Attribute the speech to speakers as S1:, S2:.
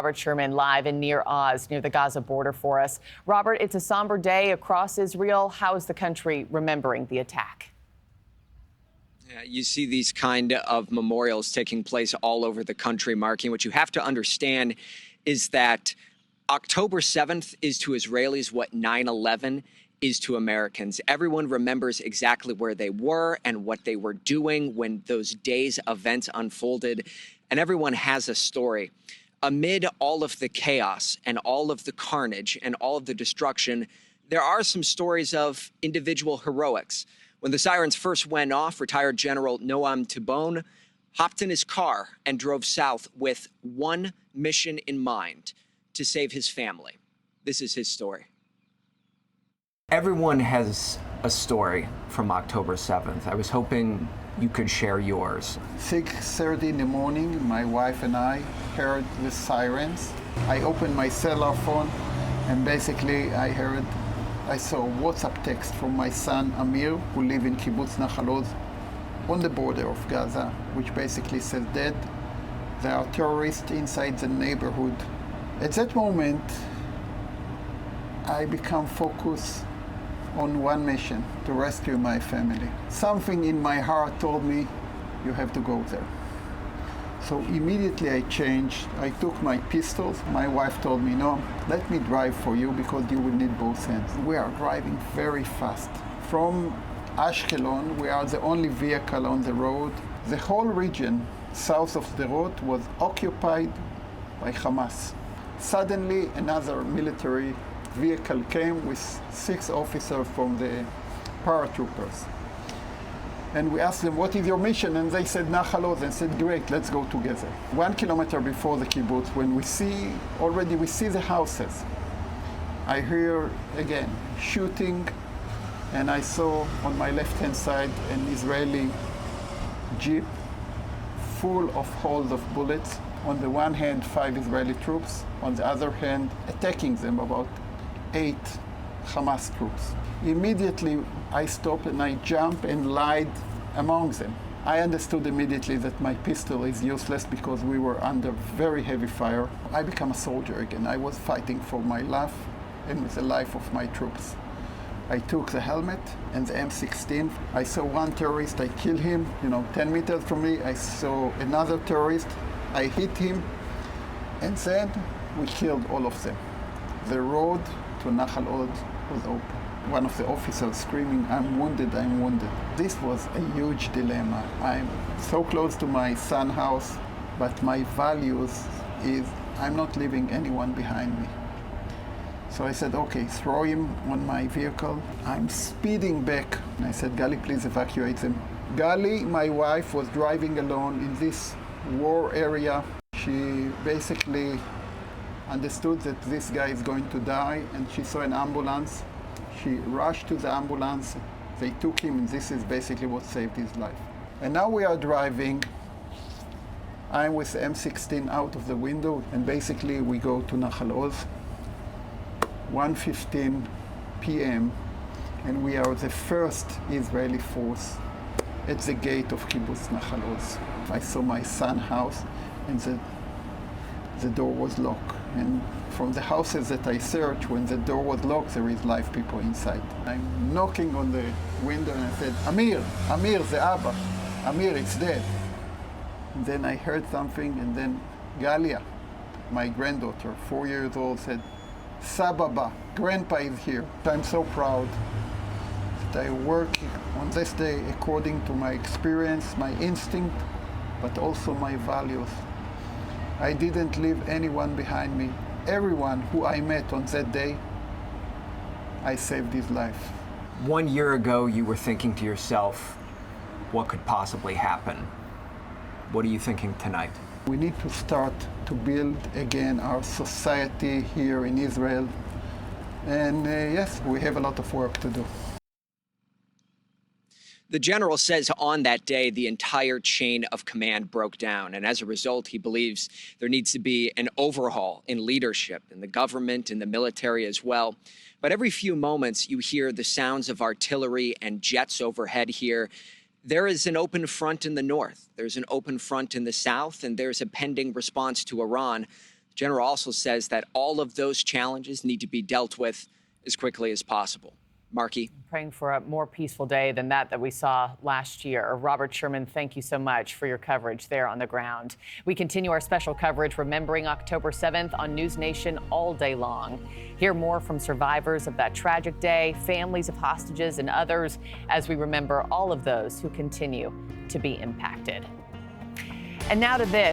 S1: Robert Sherman live in near Oz, near the Gaza border for us. Robert, it's a somber day across Israel. How is the country remembering the attack?
S2: Yeah, you see these kind of memorials taking place all over the country, marking what you have to understand is that October 7th is to Israelis what 9/11 is to Americans. Everyone remembers exactly where they were and what they were doing when those days' events unfolded, and everyone has a story. Amid all of the chaos and all of the carnage and all of the destruction, there are some stories of individual heroics. When the sirens first went off, retired General Noam Tibon hopped in his car and drove south with one mission in mind: to save his family. This is his story.
S3: Everyone has a story from October 7th. I was hoping you could share yours.
S4: 6:30 in the morning, my wife and I heard the sirens. I opened my cellular phone and basically I saw a WhatsApp text from my son Amir, who lives in Kibbutz Nahal Oz on the border of Gaza, which basically says, "Dad, there are terrorists inside the neighborhood." At that moment, I become focused on one mission: to rescue my family. Something in my heart told me, you have to go there. So immediately I changed. I took my pistols. My wife told me, "No, let me drive for you because you will need both hands." We are driving very fast. From Ashkelon, we are the only vehicle on the road. The whole region south of the road was occupied by Hamas. Suddenly, another military vehicle came with 6 officers from the paratroopers. And we asked them, "What is your mission?" And they said, "Nahal Oz," and said, "Great, let's go together." 1 kilometer before the kibbutz, when we see the houses, I hear again shooting, and I saw on my left-hand side an Israeli jeep full of holes of bullets. On the one hand, 5 Israeli troops. On the other hand, attacking them, about 8 Hamas troops. Immediately, I stopped and I jumped and lied among them. I understood immediately that my pistol is useless because we were under very heavy fire. I became a soldier again. I was fighting for my life and with the life of my troops. I took the helmet and the M16. I saw one terrorist, I killed him. 10 meters from me, I saw another terrorist. I hit him, and then we killed all of them. The road to Nahal Oz was open. One of the officers screaming, "I'm wounded, I'm wounded." This was a huge dilemma. I'm so close to my son's house, but my values is I'm not leaving anyone behind me. So I said, "Okay, throw him on my vehicle." I'm speeding back. And I said, "Gali, please evacuate them." Gali, my wife, was driving alone in this war area. She basically understood that this guy is going to die, and she saw an ambulance. She rushed to the ambulance. They took him, and this is basically what saved his life. And now we are driving. I'm with the M16 out of the window, and basically we go to Nahal Oz, 1:15 p.m., and we are the first Israeli force at the gate of Kibbutz Nahal Oz. I saw my son's house, and the door was locked. And from the houses that I searched, when the door was locked, there is live people inside. I'm knocking on the window and I said, Amir, the Abba, Amir, it's dead. And then I heard something, and then Galia, my granddaughter, 4 years old, said, Sababa, Grandpa is here. I'm so proud that I work on this day according to my experience, my instinct, but also my values. I didn't leave anyone behind me. Everyone who I met on that day, I saved his life.
S3: 1 year ago, you were thinking to yourself, what could possibly happen? What are you thinking tonight?
S4: We need to start to build again our society here in Israel. And yes, we have a lot of work to do.
S2: The general says on that day, the entire chain of command broke down. And as a result, he believes there needs to be an overhaul in leadership, in the government, in the military as well. But every few moments, you hear the sounds of artillery and jets overhead here. There is an open front in the north. There's an open front in the south, and there's a pending response to Iran. General also says that all of those challenges need to be dealt with as quickly as possible. Marky.
S1: Praying for a more peaceful day than that we saw last year. Robert Sherman, thank you so much for your coverage there on the ground. We continue our special coverage remembering October 7th on News Nation all day long. Hear more from survivors of that tragic day, families of hostages, and others as we remember all of those who continue to be impacted. And now to this.